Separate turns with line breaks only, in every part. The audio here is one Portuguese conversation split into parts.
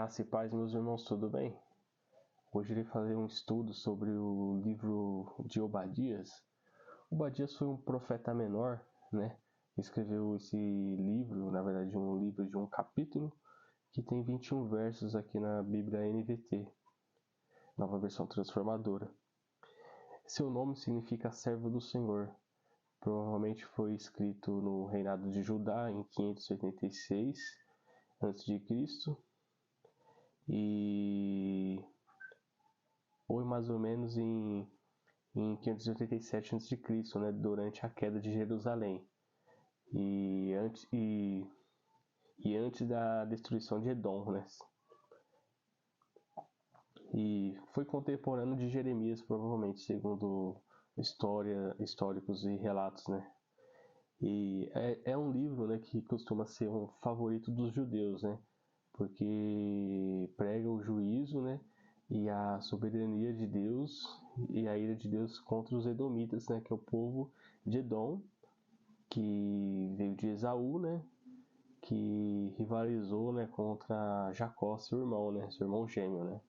Graça e paz, meus irmãos, tudo bem? Hoje irei fazer um estudo sobre o livro de Obadias. Obadias foi um profeta menor, né? Escreveu esse livro, na verdade um livro de um capítulo, que tem 21 versos aqui na Bíblia NVT, Nova Versão Transformadora. Seu nome significa servo do Senhor. Provavelmente foi escrito no reinado de Judá em 586 a.C. ou mais ou menos em 587 a.C., né, durante a queda de Jerusalém e antes da destruição de Edom, né? E foi contemporâneo de Jeremias, provavelmente, segundo históricos e relatos, né? E é um livro, né, que costuma ser um favorito dos judeus, né? Porque prega o juízo, né, e a soberania de Deus e a ira de Deus contra os edomitas, né, que é o povo de Edom, que veio de Esaú, né, que rivalizou, né, contra Jacó, seu irmão gêmeo, né.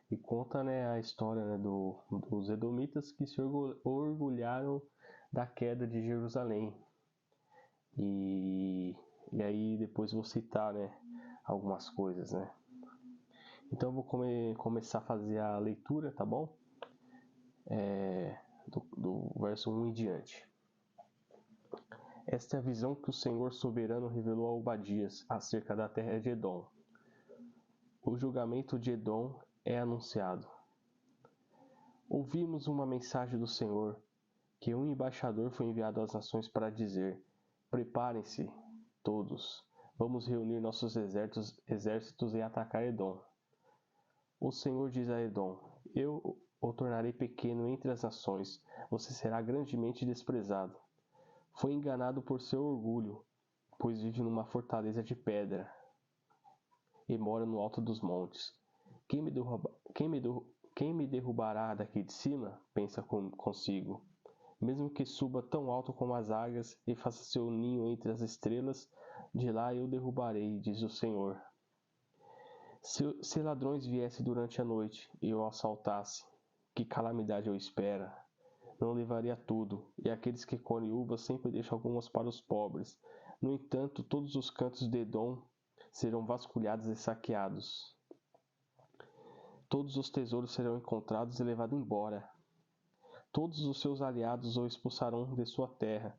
E conta, né, a história, né, dos edomitas que se orgulharam da queda de Jerusalém. E aí depois vou citar, né, algumas coisas, né. Então eu vou começar a fazer a leitura, tá bom? Do verso 1 em diante. Esta é a visão que o Senhor soberano revelou a Obadias acerca da terra de Edom. O julgamento de Edom é anunciado. Ouvimos uma mensagem do Senhor, que um embaixador foi enviado às nações para dizer: preparem-se, todos, vamos reunir nossos exércitos e atacar Edom. O Senhor diz a Edom: eu o tornarei pequeno entre as nações, você será grandemente desprezado. Foi enganado por seu orgulho, pois vive numa fortaleza de pedra e mora no alto dos montes. Quem me derrubará daqui de cima? Pensa consigo. Mesmo que suba tão alto como as águias e faça seu ninho entre as estrelas, de lá eu derrubarei, diz o Senhor. Se ladrões viessem durante a noite e eu assaltasse, que calamidade eu espera? Não levaria tudo, e aqueles que colhem uvas sempre deixam algumas para os pobres. No entanto, todos os cantos de Edom serão vasculhados e saqueados. Todos os tesouros serão encontrados e levados embora. Todos os seus aliados o expulsarão de sua terra,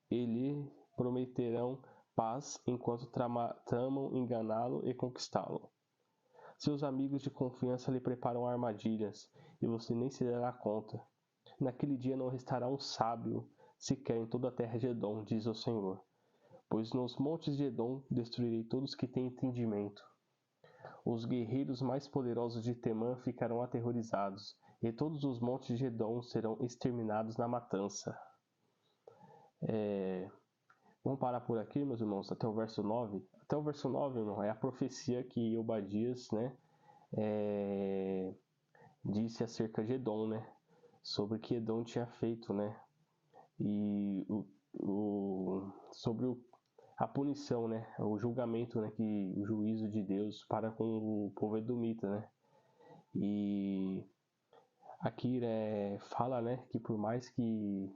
e lhe prometerão paz enquanto tramam enganá-lo e conquistá-lo. Seus amigos de confiança lhe preparam armadilhas, e você nem se dará conta. Naquele dia não restará um sábio sequer em toda a terra de Edom, diz o Senhor. Pois nos montes de Edom destruirei todos que têm entendimento. Os guerreiros mais poderosos de Temã ficarão aterrorizados, e todos os montes de Edom serão exterminados na matança. Vamos parar por aqui, meus irmãos, até o verso 9. Até o verso 9, irmão, é a profecia que Obadias, né, disse acerca de Edom, né, sobre o que Edom tinha feito, né, e sobre a punição, né, o julgamento, né, o juízo de Deus para com o povo edomita, né. E aqui, né, fala, né, que por mais que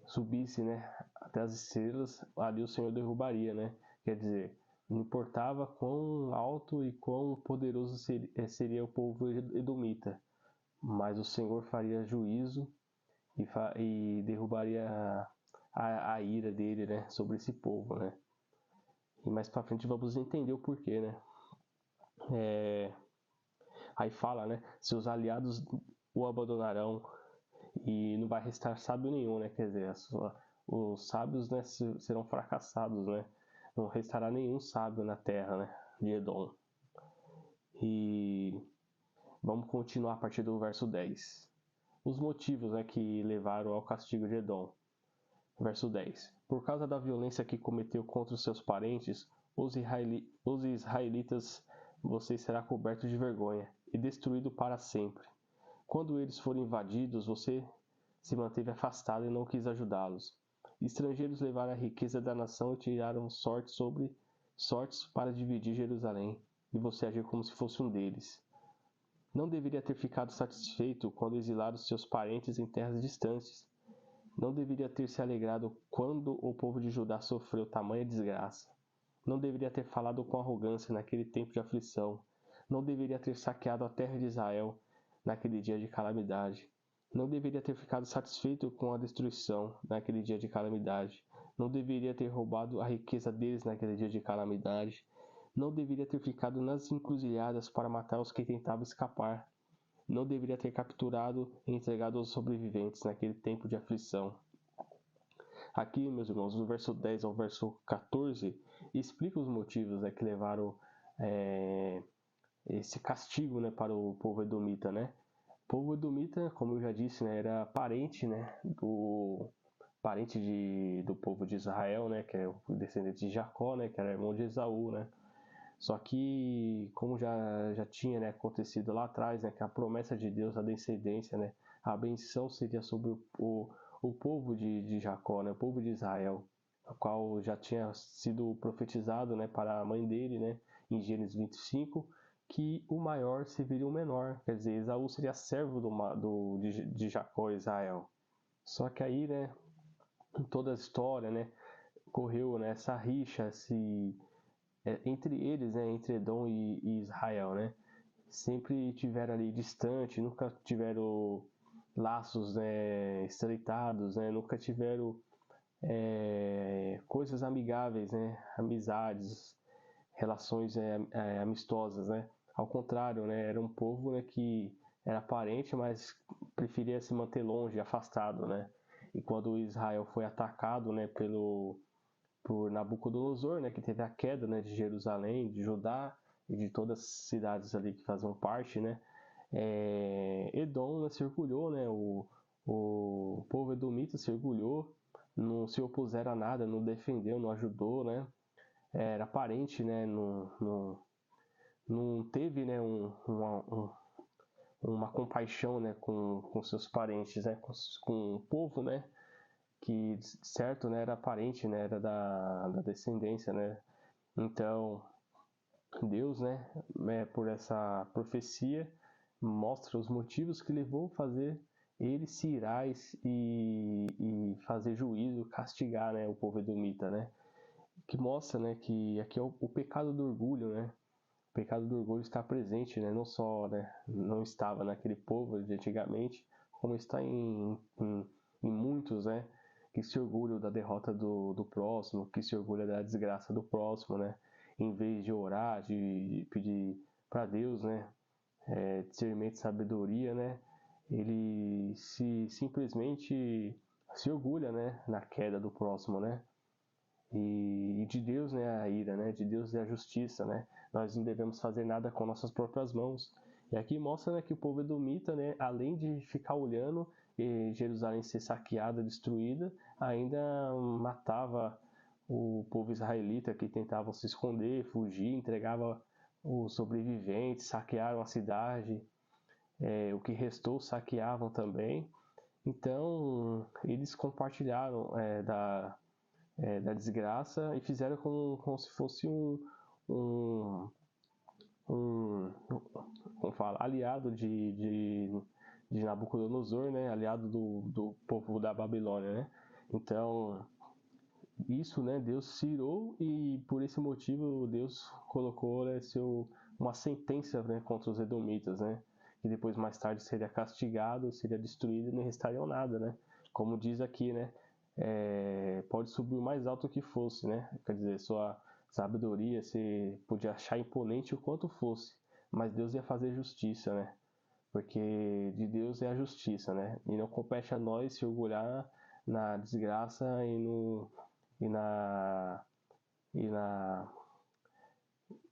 subisse, né, até as estrelas, ali o Senhor derrubaria, né. Quer dizer, não importava quão alto e quão poderoso seria o povo edomita, mas o Senhor faria juízo e derrubaria a ira dele, né, sobre esse povo, né. E mais para frente vamos entender o porquê, né. Aí fala, né, seus aliados o abandonarão e não vai restar sábio nenhum, né, quer dizer, os sábios, né, serão fracassados, né, não restará nenhum sábio na terra, né, de Edom. E vamos continuar a partir do verso 10. Os motivos, né, que levaram ao castigo de Edom. Verso 10. Por causa da violência que cometeu contra os seus parentes, os israelitas, você será coberto de vergonha e destruído para sempre. Quando eles foram invadidos, você se manteve afastado e não quis ajudá-los. Estrangeiros levaram a riqueza da nação e tiraram sorte sobre sortes para dividir Jerusalém, e você agir como se fosse um deles. Não deveria ter ficado satisfeito quando exilaram seus parentes em terras distantes. Não deveria ter se alegrado quando o povo de Judá sofreu tamanha desgraça. Não deveria ter falado com arrogância naquele tempo de aflição. Não deveria ter saqueado a terra de Israel naquele dia de calamidade. Não deveria ter ficado satisfeito com a destruição naquele dia de calamidade. Não deveria ter roubado a riqueza deles naquele dia de calamidade. Não deveria ter ficado nas encruzilhadas para matar os que tentavam escapar. Não deveria ter capturado e entregado aos sobreviventes naquele tempo de aflição. Aqui, meus irmãos, do verso 10 ao verso 14, explica os motivos que levaram esse castigo, para o povo edomita, O povo edomita, como eu já disse, era parente, do povo de Israel, que é o descendente de Jacó, que era irmão de Esaú, Só que, como já tinha acontecido lá atrás, que a promessa de Deus, a descendência, a benção seria sobre o povo de Jacó, o povo de Israel, o qual já tinha sido profetizado para a mãe dele, em Gênesis 25, que o maior serviria o menor, quer dizer, Esaú seria servo de Jacó e Israel. Só que aí, em toda a história, correu essa rixa, entre eles, entre Edom e Israel, sempre tiveram ali distante, nunca tiveram laços estreitados, nunca tiveram coisas amigáveis, amizades, relações amistosas, Ao contrário, era um povo que era parente, mas preferia se manter longe, afastado, E quando Israel foi atacado, por Nabucodonosor, que teve a queda, de Jerusalém, de Judá e de todas as cidades ali que faziam parte, Edom se orgulhou, o povo edomita se orgulhou, não se opuseram a nada, não defendeu, não ajudou, Era parente, não teve, uma compaixão, com seus parentes, com o povo, que certo, era parente, era da descendência, Então, Deus, por essa profecia, mostra os motivos que levou a fazer ele se irar e fazer juízo, castigar, o povo edomita, Que mostra, que aqui é o pecado do orgulho, O pecado do orgulho está presente, não só, não estava naquele povo de antigamente, como está em muitos, que se orgulham da derrota do próximo, que se orgulham da desgraça do próximo, Em vez de orar, de pedir para Deus, discernimento de sabedoria, ele simplesmente se orgulha, na queda do próximo, E de Deus, a ira, De Deus é a justiça, Nós não devemos fazer nada com nossas próprias mãos. E aqui mostra, que o povo edomita, além de ficar olhando e Jerusalém ser saqueada, destruída, ainda matava o povo israelita que tentavam se esconder, fugir, entregava os sobreviventes, saquearam a cidade, o que restou saqueavam também. Então, eles compartilharam da desgraça e fizeram como se fosse como fala, aliado de Nabucodonosor, aliado do povo da Babilônia, Então, isso, Deus se irou e por esse motivo Deus colocou uma sentença, contra os edomitas, que depois mais tarde seria castigado, seria destruído e não restariam nada, Como diz aqui, pode subir o mais alto que fosse, Quer dizer, sua sabedoria você podia achar imponente o quanto fosse, mas Deus ia fazer justiça, Porque de Deus é a justiça, E não compete a nós se orgulhar na desgraça e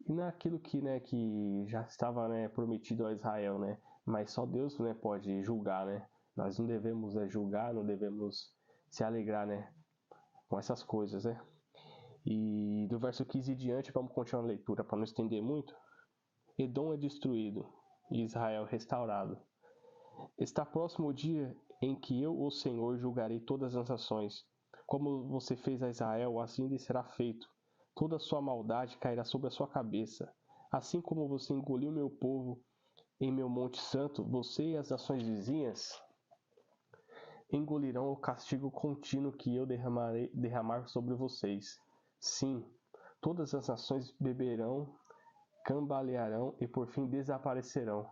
naquilo que já estava, prometido a Israel, Mas só Deus, pode julgar, Nós não devemos julgar, não devemos se alegrar, com essas coisas, E do verso 15 em diante, vamos continuar a leitura para não estender muito. Edom é destruído e Israel restaurado. Está próximo o dia em que eu, o Senhor, julgarei todas as nações. Como você fez a Israel, assim lhe será feito. toda a sua maldade cairá sobre a sua cabeça. Assim como você engoliu meu povo em meu monte santo, você e as nações vizinhas engolirão o castigo contínuo que eu derramar sobre vocês. Sim, todas as nações beberão, cambalearão e por fim desaparecerão.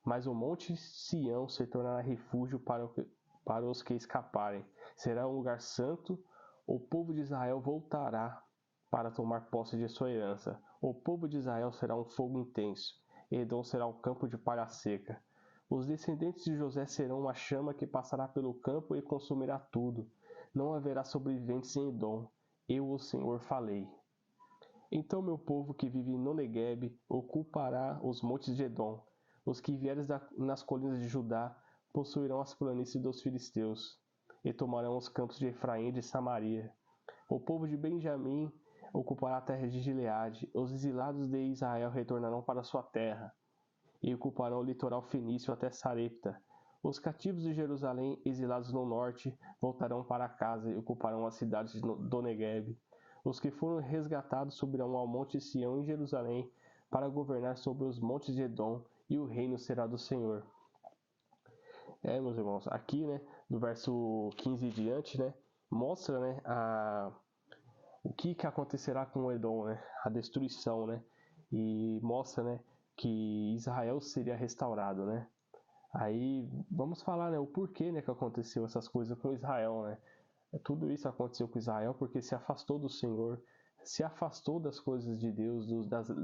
Mas o monte Sião se tornará refúgio para os que escaparem. Será um lugar santo. O povo de Israel voltará para tomar posse de sua herança. O povo de Israel será um fogo intenso. Edom será um campo de palha seca. Os descendentes de José serão uma chama que passará pelo campo e consumirá tudo. Não haverá sobreviventes em Edom. Eu, o Senhor, falei. Então meu povo que vive no Neguebe ocupará os montes de Edom. Os que vierem nas colinas de Judá possuirão as planícies dos filisteus e tomarão os campos de Efraim e de Samaria. O povo de Benjamim ocupará a terra de Gileade. Os exilados de Israel retornarão para sua terra e ocuparão o litoral fenício até Sarepta. Os cativos de Jerusalém, exilados no norte, voltarão para casa e ocuparão as cidades do Neguebe. Os que foram resgatados subirão ao monte Sião em Jerusalém para governar sobre os montes de Edom, e o reino será do Senhor. Meus irmãos, aqui, né, do verso 15 e diante, né, mostra, né, o que acontecerá com Edom, né, a destruição, né, e mostra, né, que Israel seria restaurado, né. Aí vamos falar, né, o porquê, né, que aconteceu essas coisas com Israel, né. Tudo isso aconteceu com Israel porque se afastou do Senhor, se afastou das coisas de Deus,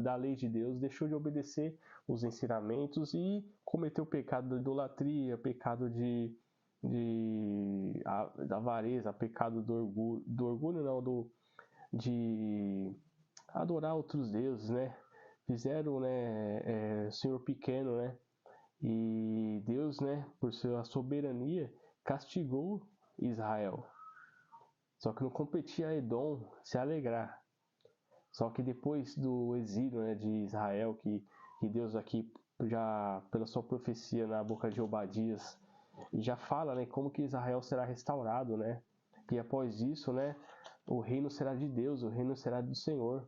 da lei de Deus, deixou de obedecer os ensinamentos e cometeu o pecado da idolatria, pecado da avareza, pecado do orgulho não, de adorar outros deuses, né? Fizeram, né, Senhor pequeno, né? E Deus, né, por sua soberania, castigou Israel. Só que não competia a Edom se alegrar. Só que depois do exílio, né, de Israel, que Deus aqui, já pela sua profecia na boca de Obadias, já fala, né, como que Israel será restaurado, né? E após isso, né, o reino será de Deus, o reino será do Senhor.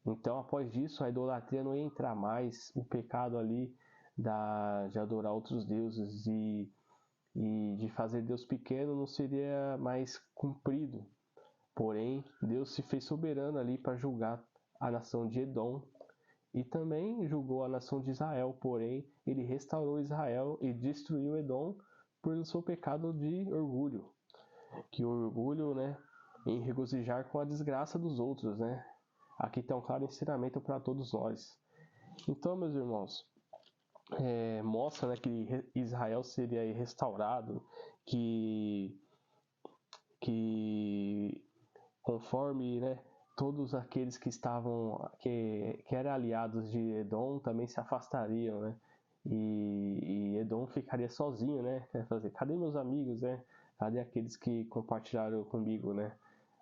Então, após isso, a idolatria não ia entrar mais, o pecado ali de adorar outros deuses e de fazer Deus pequeno não seria mais cumprido. Porém, Deus se fez soberano ali para julgar a nação de Edom e também julgou a nação de Israel. Porém, ele restaurou Israel e destruiu Edom por seu pecado de orgulho. Que o orgulho, né, em regozijar com a desgraça dos outros, né? Aqui tem um claro ensinamento para todos nós. Então, meus irmãos, mostra, né, que Israel seria restaurado, que conforme, né, todos aqueles que estavam, que eram aliados de Edom também se afastariam, né, e Edom ficaria sozinho, né, quer fazer, cadê meus amigos, né, cadê aqueles que compartilharam comigo, né,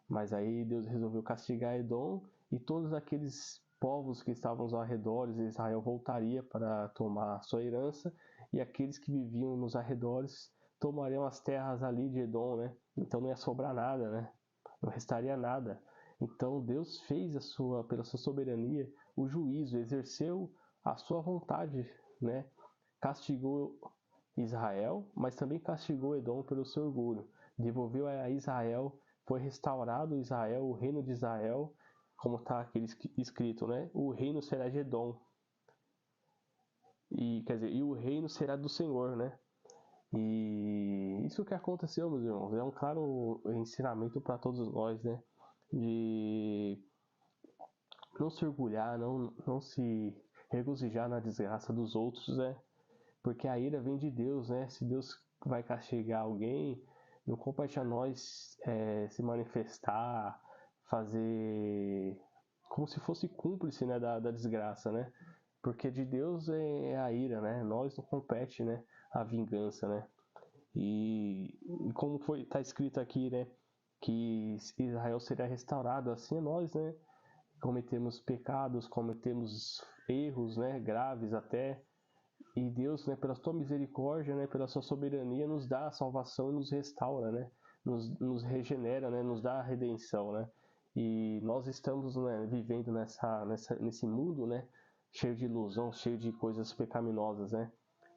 mas aí Deus resolveu castigar Edom e todos aqueles povos que estavam aos arredores, Israel voltaria para tomar sua herança e aqueles que viviam nos arredores tomariam as terras ali de Edom, né, então não ia sobrar nada, né, não restaria nada. Então Deus fez pela sua soberania o juízo, exerceu a sua vontade, né? Castigou Israel, mas também castigou Edom pelo seu orgulho. Devolveu a Israel, foi restaurado Israel, o reino de Israel, como está aqui escrito, né? O reino será de Edom. E o reino será do Senhor, né? E isso que aconteceu, meus irmãos, é um claro ensinamento para todos nós, né? De não se orgulhar, não se regozijar na desgraça dos outros, né? Porque a ira vem de Deus, né? Se Deus vai castigar alguém, não compete a nós se manifestar, fazer como se fosse cúmplice, né, da desgraça, né? Porque de Deus é a ira, né? Nós não compete, né, a vingança, né? E como está escrito aqui, né, que Israel será restaurado, assim é nós, né? Cometemos pecados, cometemos erros, né, graves até, e Deus, né, pela sua misericórdia, né, pela sua soberania, nos dá a salvação e nos restaura, né, nos regenera, né, nos dá a redenção, né. E nós estamos, né, vivendo nesse mundo, né, cheio de ilusão, cheio de coisas pecaminosas, né?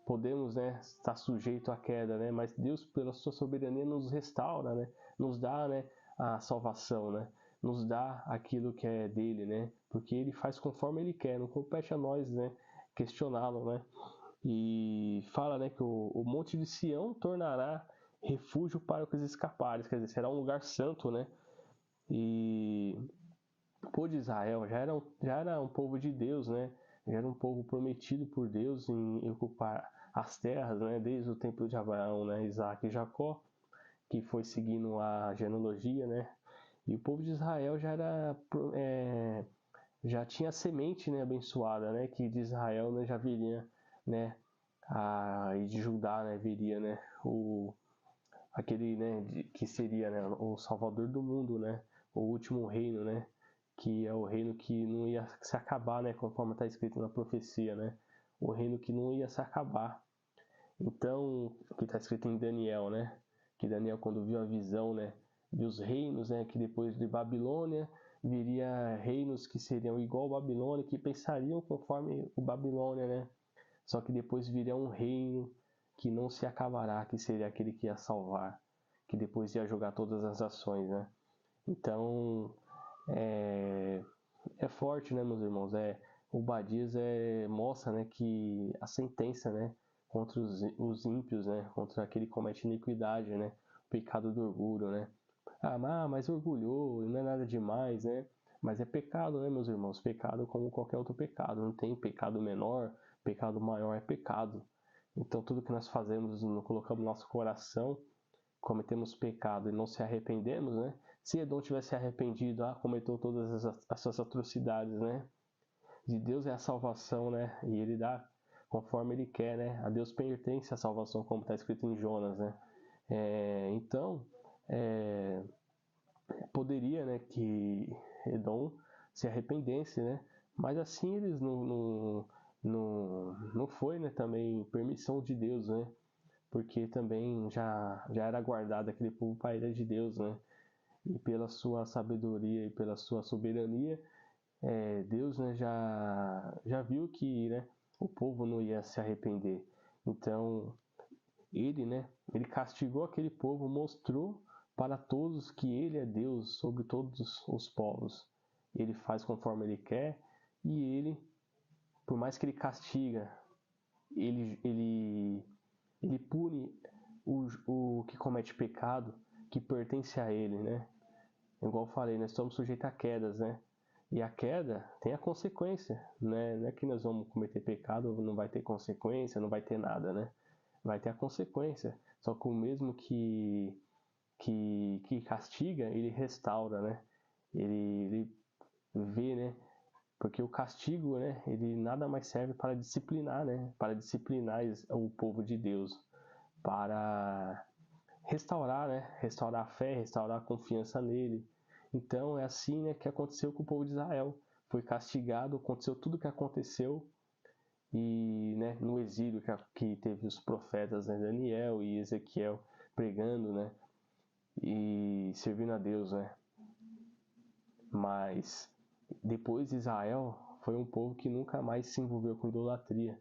Podemos, né, estar sujeito à queda, né? Mas Deus, pela sua soberania, nos restaura, né? Nos dá, né, a salvação, né? Nos dá aquilo que é dele, né? Porque ele faz conforme ele quer, não compete a nós, né, questioná-lo, né? E fala, né, que o Monte de Sião tornará refúgio para os escapares, quer dizer, será um lugar santo, né? E o povo de Israel já era um povo de Deus, né? Já era um povo prometido por Deus em ocupar as terras, né? Desde o tempo de Abraão, né? Isaac e Jacó, que foi seguindo a genealogia, né? E o povo de Israel já tinha a semente, né, abençoada, né? Que de Israel, né, já viria, né? E de Judá, né, viria, né? Aquele, né, que seria, né, o Salvador do mundo, né? O último reino, né? Que é o reino que não ia se acabar, né? Conforme está escrito na profecia, né? O reino que não ia se acabar. Então, o que está escrito em Daniel, né? Que Daniel, quando viu a visão, né? Viu os reinos, né? Que depois de Babilônia viria reinos que seriam igual a Babilônia, que pensariam conforme o Babilônia, né? Só que depois viria um reino que não se acabará, que seria aquele que ia salvar, que depois ia jogar todas as ações, né? Então, é forte, né, meus irmãos? Obadias mostra, né, que a sentença, né, contra os ímpios, né, contra aquele que comete iniquidade, né, o pecado do orgulho, né? Mas orgulhou, não é nada demais, né? Mas é pecado, né, meus irmãos? Pecado como qualquer outro pecado. Não tem pecado menor, pecado maior é pecado. Então, tudo que nós fazemos, não colocamos no nosso coração, cometemos pecado e não se arrependemos, né? Se Edom tivesse arrependido, cometeu todas as suas atrocidades, né? De Deus é a salvação, né? E ele dá conforme ele quer, né? A Deus pertence a salvação, como está escrito em Jonas, né? Então, poderia, né, que Edom se arrependesse, né? Mas assim eles não foi, né, também permissão de Deus, né? Porque também já era guardado aquele povo para a ira de Deus, né? E pela sua sabedoria e pela sua soberania, Deus, né, já viu que, né, o povo não ia se arrepender. Então, ele castigou aquele povo, mostrou para todos que ele é Deus sobre todos os povos. Ele faz conforme ele quer e ele, por mais que ele castiga, ele pune o que comete pecado que pertence a ele, né? Igual eu falei, nós estamos sujeitos a quedas, né? E a queda tem a consequência, né? Não é que nós vamos cometer pecado, não vai ter consequência, não vai ter nada, né? Vai ter a consequência. Só que o mesmo que castiga, ele restaura, né? Ele vê, né? Porque o castigo, né? Ele nada mais serve para disciplinar, né? Para disciplinar o povo de Deus, para restaurar, né? Restaurar a fé, restaurar a confiança nele. Então é assim, né, que aconteceu com o povo de Israel. Foi castigado, aconteceu tudo o que aconteceu e, né, no exílio que teve os profetas, né, Daniel e Ezequiel pregando, né, e servindo a Deus, né. Mas depois Israel foi um povo que nunca mais se envolveu com idolatria.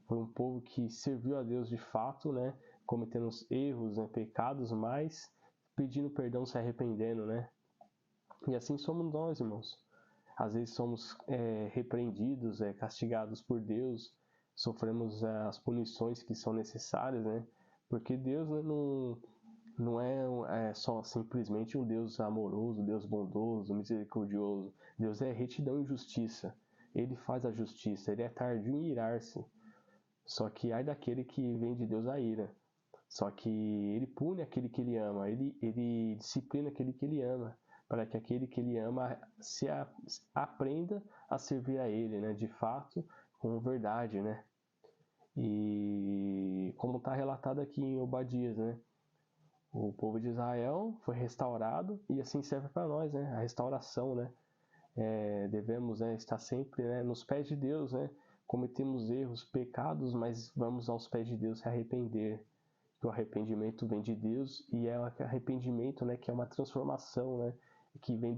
Foi um povo que serviu a Deus de fato, né, cometendo erros, né, pecados, mas pedindo perdão, se arrependendo, né. E assim somos nós, irmãos. Às vezes somos repreendidos, castigados por Deus, sofremos as punições que são necessárias, né? Porque Deus, né, não é só simplesmente um Deus amoroso, Deus bondoso, misericordioso. Deus é retidão e justiça. Ele faz a justiça, ele é tardio em irar-se. Só que ai daquele que vem de Deus a ira. Só que ele pune aquele que ele ama, ele disciplina aquele que ele ama, para que aquele que ele ama aprenda a servir a ele, né, de fato, com verdade, né? E como está relatado aqui em Obadias, né? O povo de Israel foi restaurado e assim serve para nós, né? A restauração, né? Devemos, né, estar sempre, né, nos pés de Deus, né? Cometemos erros, pecados, mas vamos aos pés de Deus se arrepender. O arrependimento vem de Deus e é o arrependimento, né, que é uma transformação, né? que vem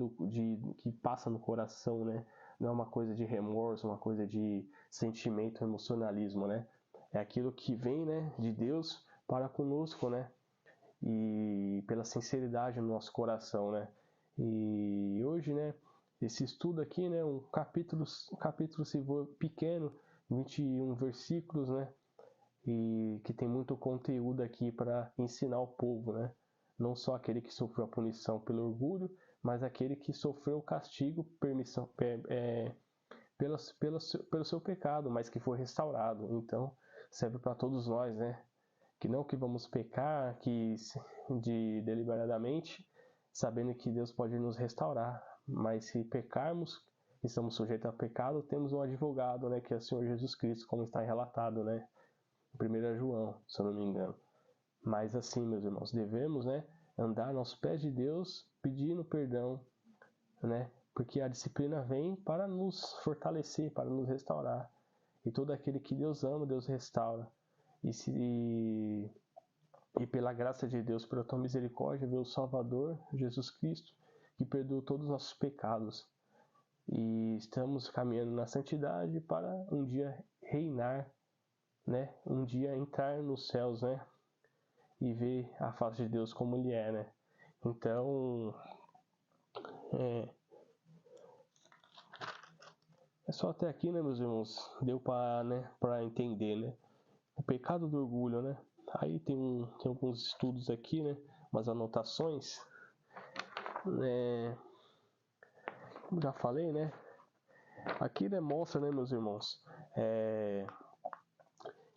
que passa no coração, né? Não é uma coisa de remorso, uma coisa de sentimento, emocionalismo, né? É aquilo que vem, né, de Deus para conosco, né? E pela sinceridade no nosso coração, né? E hoje, né, esse estudo aqui, né, um capítulo se for pequeno, 21 versículos, né? E que tem muito conteúdo aqui para ensinar o povo, né? Não só aquele que sofreu a punição pelo orgulho, mas aquele que sofreu o castigo, pelo seu pecado, mas que foi restaurado. Então, serve para todos nós, né? Que não que vamos pecar deliberadamente, sabendo que Deus pode nos restaurar, mas se pecarmos, estamos sujeitos a pecado, temos um advogado, né, que é o Senhor Jesus Cristo, como está relatado, né, em 1 João, se eu não me engano. Mas assim, meus irmãos, devemos, né, andar aos pés de Deus, pedindo perdão, né, porque a disciplina vem para nos fortalecer, para nos restaurar. E todo aquele que Deus ama, Deus restaura. E pela graça de Deus, pela tua misericórdia, veio o Salvador, Jesus Cristo, que perdoou todos os nossos pecados. E estamos caminhando na santidade para um dia reinar, né? Um dia entrar nos céus, né? E ver a face de Deus como Ele é, né? Então, é só até aqui, né, meus irmãos? Deu para entender, né? O pecado do orgulho, né? Aí tem alguns estudos aqui, né? Umas anotações, né? Como já falei, né? Aqui demonstra, né, meus irmãos,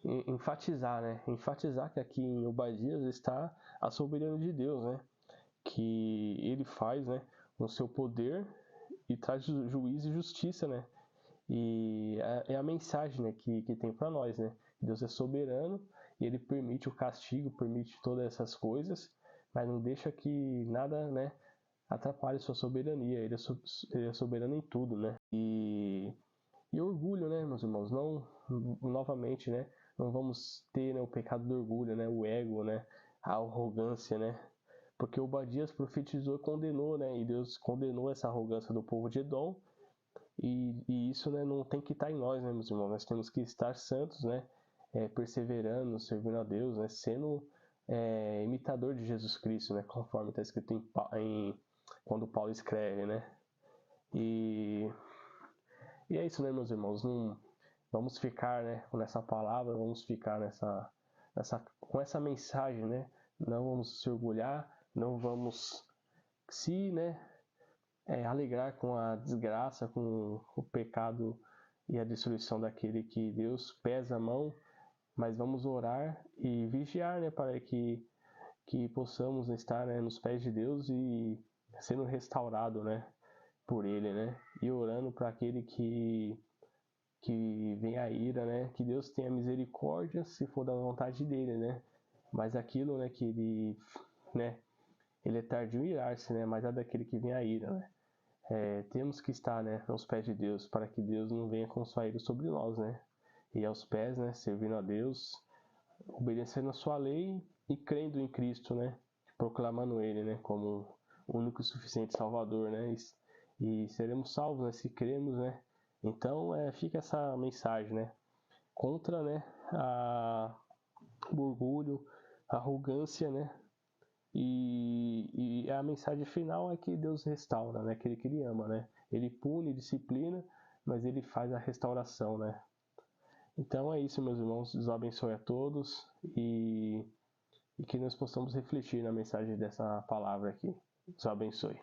enfatizar, né? Enfatizar que aqui em Obadias está a soberania de Deus, né? Que Ele faz, né, com seu poder e traz juízo e justiça, né? E é a mensagem, né, que tem para nós, né? Deus é soberano e Ele permite o castigo, permite todas essas coisas, mas não deixa que nada, né, atrapalhe sua soberania. Ele é soberano em tudo, né? E orgulho, né, meus irmãos? Não, novamente, né? Não vamos ter, né, o pecado do orgulho, né? O ego, né? A arrogância, né? Porque Obadias profetizou e condenou, né? E Deus condenou essa arrogância do povo de Edom. E isso, né, não tem que estar em nós, né, meus irmãos? Nós temos que estar santos, né? Perseverando, servindo a Deus, né? Sendo imitador de Jesus Cristo, né? Conforme está escrito quando Paulo escreve, né? E é isso, né, meus irmãos? Não vamos ficar, né, nessa palavra, vamos ficar com essa mensagem, né? Não vamos se orgulhar, não vamos se alegrar com a desgraça, com o pecado e a destruição daquele que Deus pesa a mão, mas vamos orar e vigiar, né, para que possamos estar, né, nos pés de Deus e sendo restaurado, né, por Ele, né, e orando para aquele que vem a ira, né, que Deus tenha misericórdia se for da vontade dele, né, mas aquilo, né, que ele é tardio em irar-se, né, mas é daquele que vem a ira, né. Temos que estar, né, aos pés de Deus, para que Deus não venha com sua ira sobre nós, né, e aos pés, né, servindo a Deus, obedecendo a sua lei e crendo em Cristo, né, proclamando Ele, né, como o único e suficiente Salvador, né, e seremos salvos, né, se cremos, né. Então, fica essa mensagem, né, contra, né, o orgulho, a arrogância, né, e a mensagem final é que Deus restaura, né, aquele que Ele ama, né, Ele pune, disciplina, mas Ele faz a restauração, né. Então é isso, meus irmãos, Deus abençoe a todos e que nós possamos refletir na mensagem dessa palavra aqui. Deus abençoe.